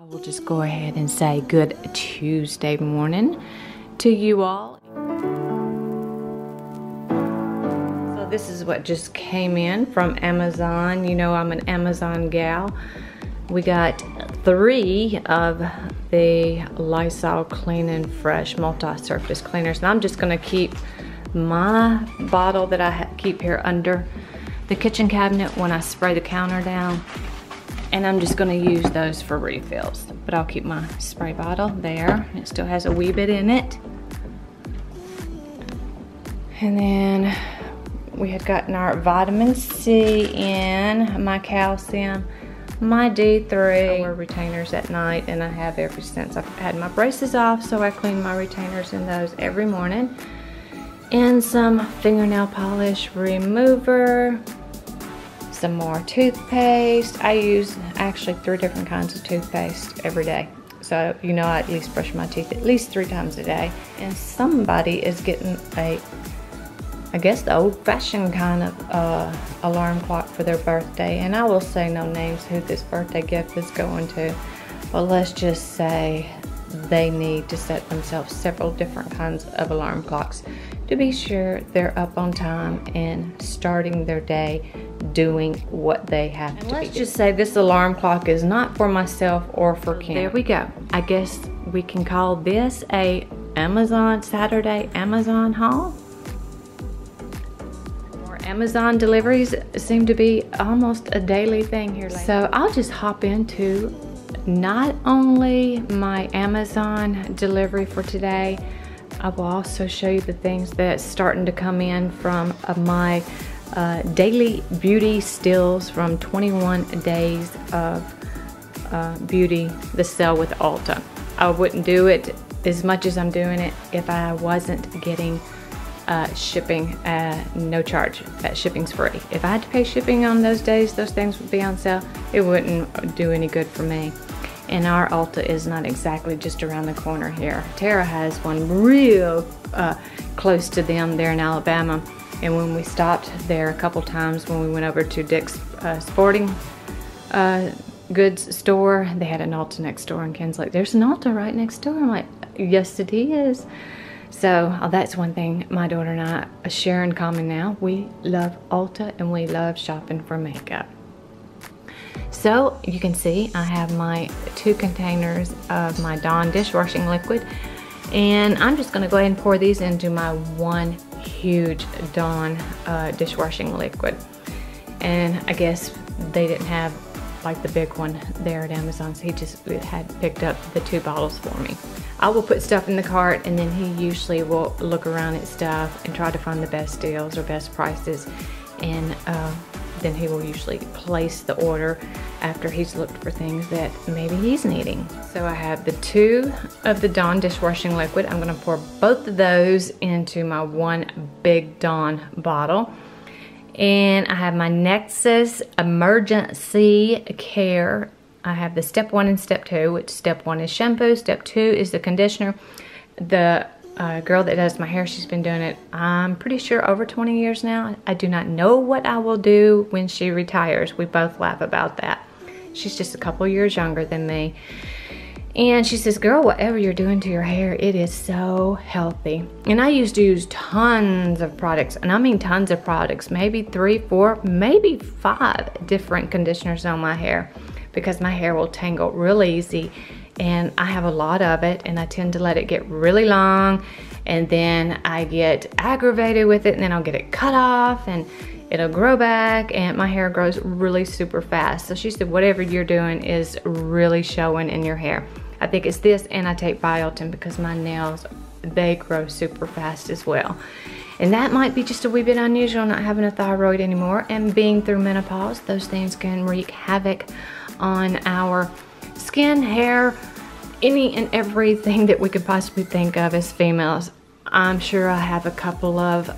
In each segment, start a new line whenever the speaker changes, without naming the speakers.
We'll just go ahead and say good Tuesday morning to you all. So this is what just came in from Amazon. You know I'm an Amazon gal. We got 3 of the Lysol Clean and Fresh multi-surface cleaners. And I'm just gonna keep my bottle that I keep here under the kitchen cabinet when I spray the counter down. And I'm just gonna use those for refills. But I'll keep my spray bottle there. It still has a wee bit in it. And then we had gotten our vitamin C in, my calcium, my D3. I wear retainers at night, and I have ever since I've had my braces off, so I clean my retainers in those every morning. And some fingernail polish remover, some more toothpaste. I use actually 3 different kinds of toothpaste every day. So, you know, I at least brush my teeth at least 3 times a day. And somebody is getting I guess the old-fashioned kind of alarm clock for their birthday. And I will say no names who this birthday gift is going to. But let's just say they need to set themselves several different kinds of alarm clocks to be sure they're up on time and starting their day doing what they have to be doing. Let's just say this alarm clock is not for myself or for Kim. There we go. I guess we can call this a Saturday Amazon haul. More Amazon deliveries seem to be almost a daily thing here lately. So I'll just hop into not only my Amazon delivery for today, I will also show you the things that's starting to come in from my daily beauty stills from 21 days of beauty, the sale with Ulta. I wouldn't do it as much as I'm doing it if I wasn't getting shipping, no charge. That shipping's free. If I had to pay shipping on those days, those things would be on sale. It wouldn't do any good for me. And our Ulta is not exactly just around the corner here. Tara has one real close to them there in Alabama. And when we stopped there a couple times when we went over to Dick's sporting goods store, they had an Ulta next door, and Ken's like, there's an Ulta right next door. I'm like, yes it is. So that's one thing my daughter and I share in common now. We love Ulta and we love shopping for makeup. So you can see I have my 2 containers of my Dawn dishwashing liquid, and I'm just going to go ahead and pour these into my 1 huge Dawn dishwashing liquid. And I guess they didn't have like the big one there at Amazon, so he just had picked up the 2 bottles for me. I will put stuff in the cart, and then he usually will look around at stuff and try to find the best deals or best prices, and then he will usually place the order after he's looked for things that maybe he's needing. So I have the 2 of the Dawn dishwashing liquid. I'm gonna pour both of those into my 1 big Dawn bottle. And I have my Nexus Emergency Care. I have the step 1 and step 2, which step 1 is shampoo, step 2 is the conditioner. The girl that does my hair, she's been doing it, I'm pretty sure over 20 years now. I do not know what I will do when she retires. We both laugh about that. She's just a couple years younger than me. And she says, girl, whatever you're doing to your hair, it is so healthy. And I used to use tons of products, and I mean tons of products, maybe 3, 4, maybe 5 different conditioners on my hair, because my hair will tangle real easy. And I have a lot of it, and I tend to let it get really long, and then I get aggravated with it, and then I'll get it cut off, and it'll grow back, and my hair grows really super fast. So she said, whatever you're doing is really showing in your hair. I think it's this, and I take biotin because my nails, they grow super fast as well. And that might be just a wee bit unusual, not having a thyroid anymore, and being through menopause. Those things can wreak havoc on our skin, hair, any and everything that we could possibly think of as females. I'm sure I have a couple of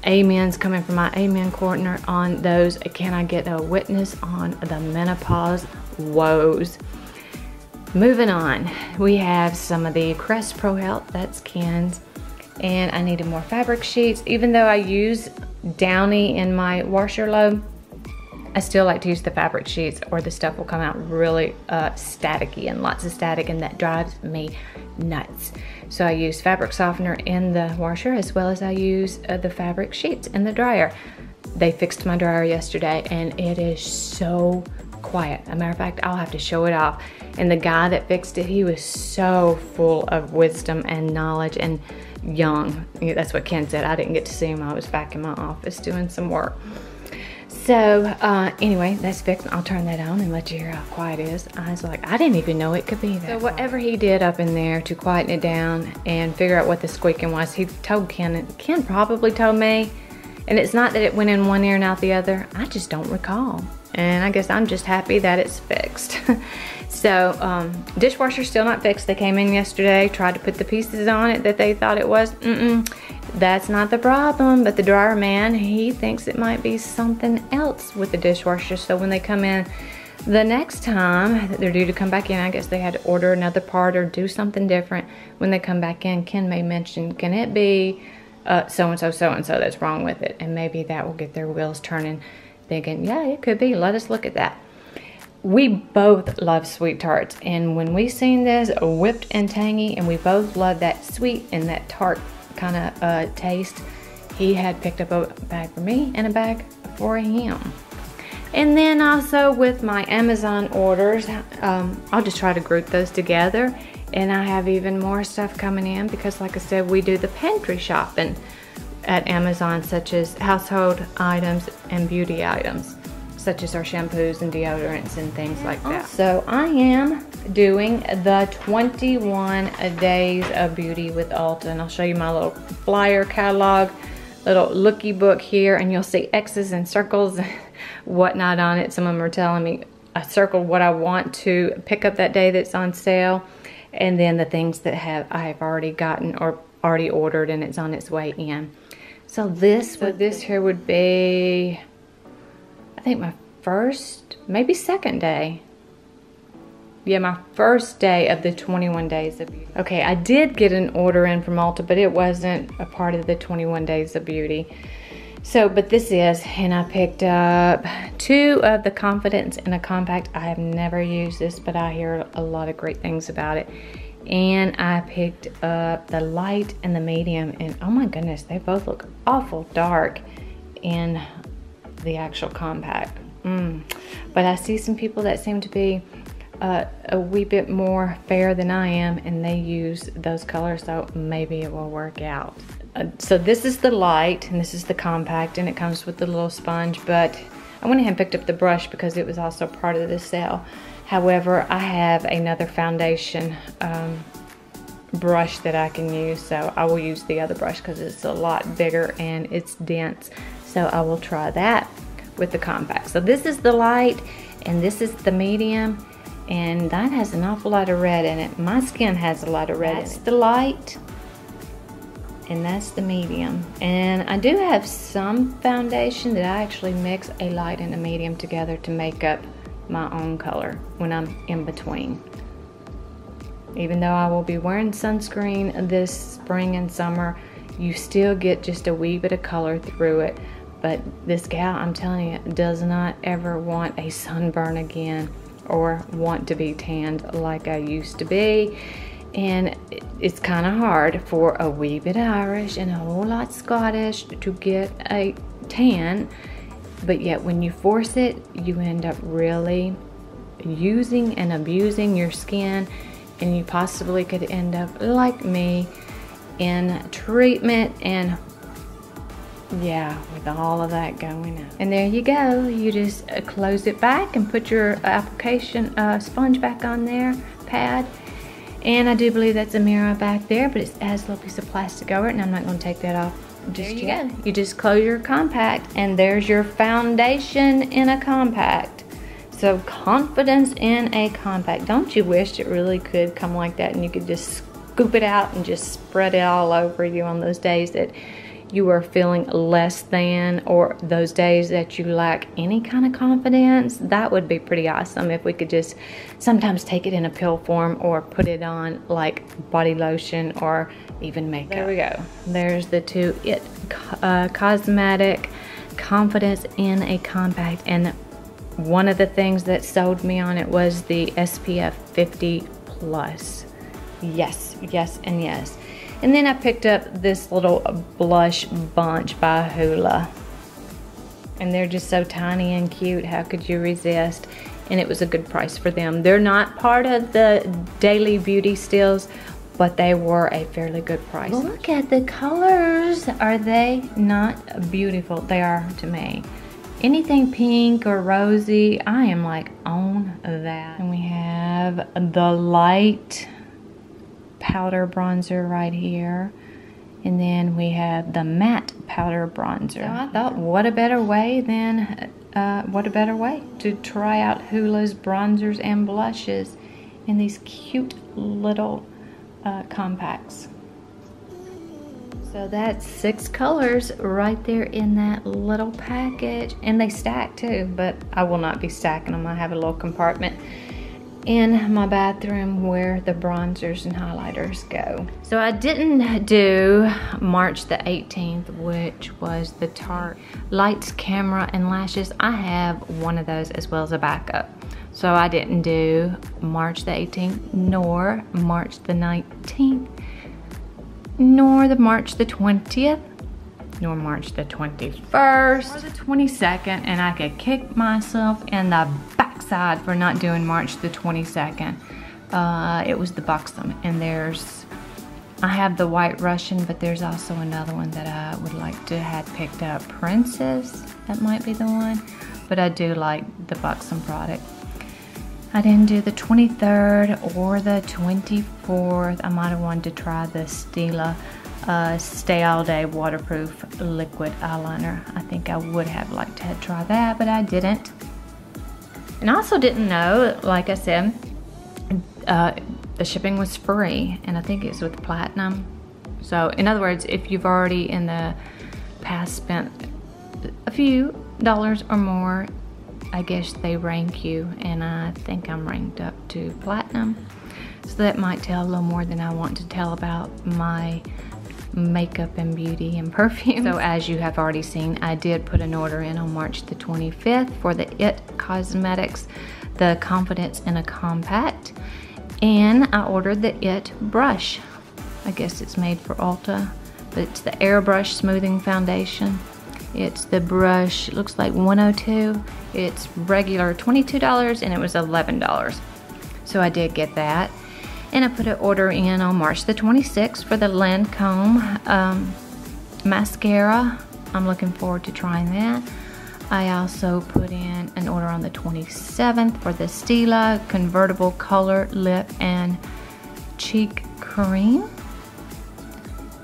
amens coming from my amen corner on those. Can I get a witness on the menopause woes? Moving on, we have some of the Crest Pro Health, that's Ken's, and I needed more fabric sheets. Even though I use Downy in my washer load, I still like to use the fabric sheets, or the stuff will come out really staticky and lots of static, and that drives me nuts. So I use fabric softener in the washer, as well as I use the fabric sheets in the dryer. They fixed my dryer yesterday and it is so quiet. As a matter of fact, I'll have to show it off. And the guy that fixed it, he was so full of wisdom and knowledge and young. That's what Ken said. I didn't get to see him. I was back in my office doing some work. So anyway, that's fixed. I'll turn that on and let you hear how quiet it is. I was like, I didn't even know it could be that. So whatever he did up in there to quieten it down and figure out what the squeaking was, he told Ken, and Ken probably told me, and it's not that it went in one ear and out the other. I just don't recall. And I guess I'm just happy that it's fixed. So dishwasher's still not fixed. They came in yesterday, tried to put the pieces on it that they thought it was. That's not the problem, but the dryer man, he thinks it might be something else with the dishwasher. So when they come in the next time that they're due to come back in, I guess they had to order another part or do something different. When they come back in, Ken may mention, can it be so-and-so that's wrong with it? And maybe that will get their wheels turning, thinking, yeah, it could be. Let us look at that. We both love sweet tarts, and when we seen this whipped and tangy, and we both love that sweet and that tart kind of taste, he had picked up a bag for me and a bag for him. And then also with my Amazon orders, I'll just try to group those together, and I have even more stuff coming in because, like I said, we do the pantry shopping at Amazon, such as household items and beauty items, such as our shampoos and deodorants and things like that. So I am doing the 21 Days of Beauty with Ulta, and I'll show you my little flyer catalog, little looky book here, and you'll see X's and circles and whatnot on it. Some of them are telling me I circled what I want to pick up that day that's on sale, and then the things that I have already gotten or already ordered and it's on its way in. So this here would be, I think, my first, maybe second day. Yeah, my first day of the 21 Days of Beauty. Okay, I did get an order in from Ulta, but it wasn't a part of the 21 Days of Beauty. So, but this is, and I picked up 2 of the Confidence in a Compact. I have never used this, but I hear a lot of great things about it. And I picked up the light and the medium, and oh my goodness, they both look awful dark in the actual compact. But I see some people that seem to be a wee bit more fair than I am, and they use those colors, so maybe it will work out. So this is the light and this is the compact, and it comes with the little sponge, but I went ahead and picked up the brush because it was also part of the sale. However, I have another foundation brush that I can use, so I will use the other brush because it's a lot bigger and it's dense. So I will try that with the compact. So this is the light and this is the medium, and that has an awful lot of red in it. My skin has a lot of red in it. That's the light and that's the medium. And I do have some foundation that I actually mix a light and a medium together to make up my own color when I'm in between. Even though I will be wearing sunscreen this spring and summer, you still get just a wee bit of color through it. But this gal, I'm telling you, does not ever want a sunburn again or want to be tanned like I used to be. And it's kind of hard for a wee bit Irish and a whole lot Scottish to get a tan. But yet when you force it, you end up really using and abusing your skin, and you possibly could end up like me in treatment, and yeah, with all of that going on. And there you go. You just close it back and put your application sponge back on there, pad. And I do believe that's a mirror back there, but it has a little piece of plastic over it, and I'm not going to take that off just yet. You just close your compact, and there's your foundation in a compact. So Confidence in a Compact. Don't you wish it really could come like that and you could just scoop it out and just spread it all over you on those days that you are feeling less than, or those days that you lack any kind of confidence? That would be pretty awesome if we could just sometimes take it in a pill form or put it on like body lotion or even makeup. There we go. There's the 2 Cosmetic Confidence in a Compact. And one of the things that sold me on it was the SPF 50 plus. Yes, yes, and yes. And then I picked up this little blush bunch by Hoola. And they're just so tiny and cute. How could you resist? And it was a good price for them. They're not part of the daily beauty steals, but they were a fairly good price. Look at the colors. Are they not beautiful? They are to me. Anything pink or rosy, I am like on that. And we have the light powder bronzer right here. And then we have the matte powder bronzer. So I thought, what a better way to try out Hoola's bronzers and blushes in these cute little compacts. So that's 6 colors right there in that little package. And they stack too, but I will not be stacking them. I have a little compartment in my bathroom where the bronzers and highlighters go. So I didn't do March the 18th, which was the Tarte Lights, Camera, and Lashes. I have one of those as well as a backup. So I didn't do March the 18th, nor March the 19th, nor the March the 20th, nor March the 21st, or the 22nd, and I could kick myself in the backside for not doing March the 22nd. It was the Buxom, and I have the White Russian, but there's also another one that I would like to have picked up. Princess, that might be the one, but I do like the Buxom product. I didn't do the 23rd or the 24th. I might have wanted to try the Stila Stay All Day Waterproof Liquid Eyeliner. I think I would have liked to have tried that, but I didn't. And I also didn't know, like I said, the shipping was free, and I think it's with Platinum. So in other words, if you've already in the past spent a few dollars or more, I guess they rank you, and I think I'm ranked up to Platinum. So that might tell a little more than I want to tell about my makeup and beauty and perfume. So as you have already seen, I did put an order in on March the 25th for the IT Cosmetics, the Confidence in a Compact, and I ordered the IT brush. I guess it's made for Ulta, but it's the Airbrush Smoothing Foundation. It's the brush, it looks like 102. It's regular $22 and it was $11. So I did get that. And I put an order in on March the 26th for the Lancome mascara. I'm looking forward to trying that. I also put in an order on the 27th for the Stila Convertible Color Lip and Cheek Cream.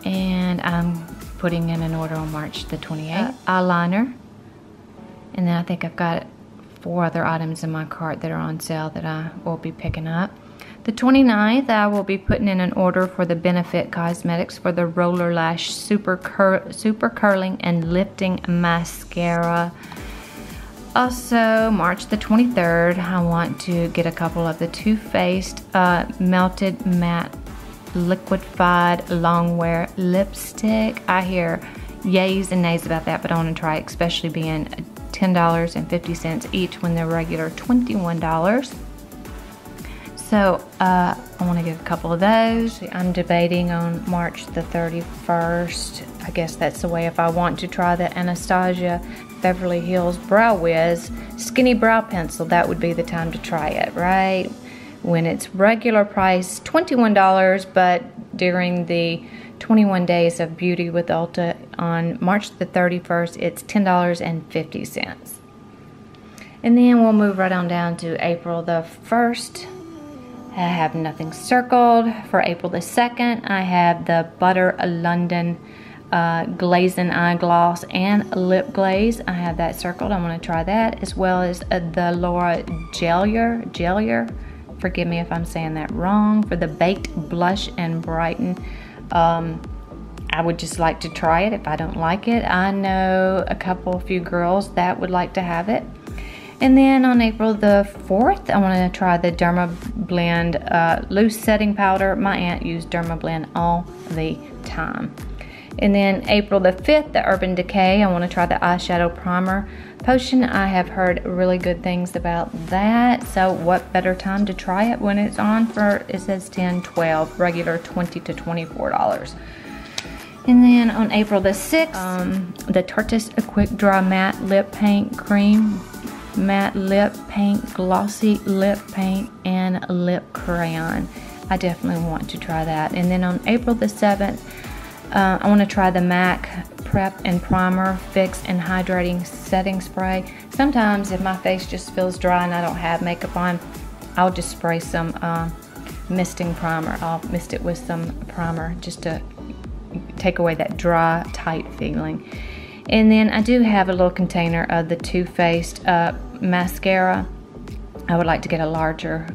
And I'm putting in an order on March the 28th. Eyeliner. And then I think I've got 4 other items in my cart that are on sale that I will be picking up. The 29th, I will be putting in an order for the Benefit Cosmetics for the Roller Lash Super Curling and Lifting Mascara. Also, March the 23rd, I want to get a couple of the Too Faced Melted Matte Liquefied Longwear Lipstick. I hear yays and nays about that, but I want to try it, especially being $10.50 each when they're regular $21. So I want to get a couple of those. I'm debating on March the 31st. I guess that's the way if I want to try the Anastasia Beverly Hills Brow Wiz Skinny Brow Pencil, that would be the time to try it, right? When it's regular price $21, but during the 21 days of Beauty with Ulta on March the 31st, it's $10.50. And then we'll move right on down to April the 1st. I have nothing circled. For April the 2nd, I have the Butter London Glazing Eye Gloss and Lip Glaze. I have that circled. I want to try that, as well as the Laura Gellier. Forgive me if I'm saying that wrong. For the Baked Blush and Brighten. I would just like to try it if I don't like it. I know a few girls that would like to have it. And then on April the 4th, I want to try the Dermablend Loose Setting Powder. My aunt used Dermablend all the time. And then April the 5th, the Urban Decay. I want to try the eyeshadow primer potion. I have heard really good things about that. So what better time to try it when it's on for, it says 10, 12, regular $20 to $24. And then on April the 6th, the Tarte Quick Dry Matte Lip Paint Cream, Matte Lip Paint, Glossy Lip Paint, and Lip Crayon. I definitely want to try that. And then on April the 7th, I want to try the MAC Prep and Primer Fix and Hydrating Setting Spray. Sometimes if my face just feels dry and I don't have makeup on, I'll just spray some misting primer. I'll mist it with some primer just to take away that dry, tight feeling. And then I do have a little container of the Too Faced mascara. I would like to get a larger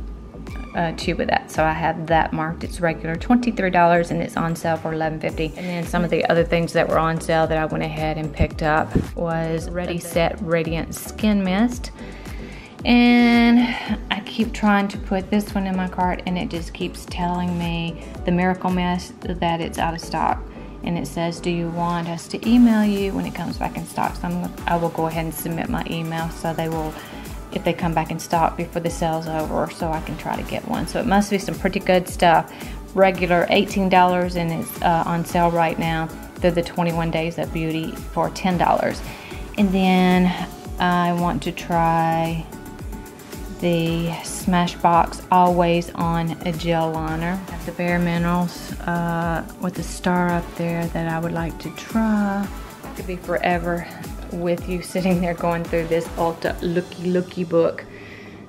tube of that, so I have that marked. It's regular $23 and it's on sale for $11.50. And then some of the other things that were on sale that I went ahead and picked up was Ready Set Radiant Skin Mist. And I keep trying to put this one in my cart and it just keeps telling me, the Miracle Mist, that it's out of stock. And it says, do you want us to email you when it comes back in stock? So I will go ahead and submit my email so they will, if they come back in stock before the sale's over, so I can try to get one. So it must be some pretty good stuff. Regular $18 and it's on sale right now through the 21 Days of Beauty for $10. And then I want to try the Smashbox Always On a Gel Liner. Got the Bare Minerals with the star up there that I would like to try. I could be forever with you sitting there going through this Ulta Looky book.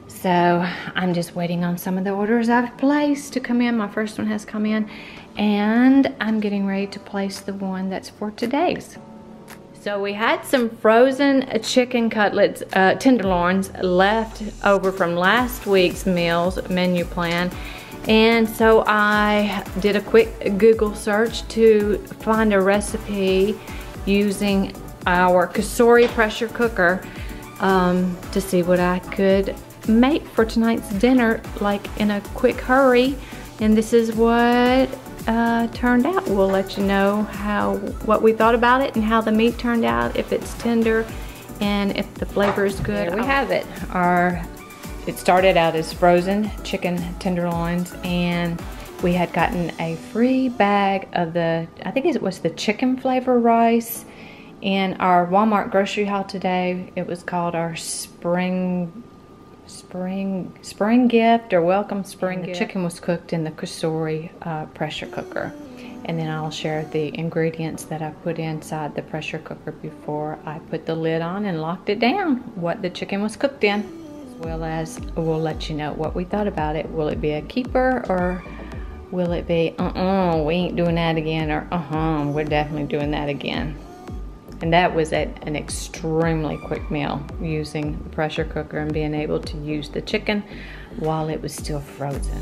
So I'm just waiting on some of the orders I've placed to come in. My first one has come in and I'm getting ready to place the one that's for today's. So we had some frozen chicken cutlets, tenderloins left over from last week's menu plan. And so I did a quick Google search to find a recipe using our Cosori pressure cooker to see what I could make for tonight's dinner, like in a quick hurry. And this is what turned out. We'll let you know what we thought about it and how the meat turned out, if it's tender and if the flavor is good. Here we have it. It started out as frozen chicken tenderloins, and we had gotten a free bag of the, I think it was the chicken flavor rice in our Walmart grocery haul today. It was called our spring gift, or welcome spring gift. The chicken was cooked in the Cosori pressure cooker, and then I'll share the ingredients that I put inside the pressure cooker before I put the lid on and locked it down, what the chicken was cooked in, as well as we'll let you know what we thought about it. Will it be a keeper, or will it be we ain't doing that again, or we're definitely doing that again? And that was an extremely quick meal, using the pressure cooker and being able to use the chicken while it was still frozen.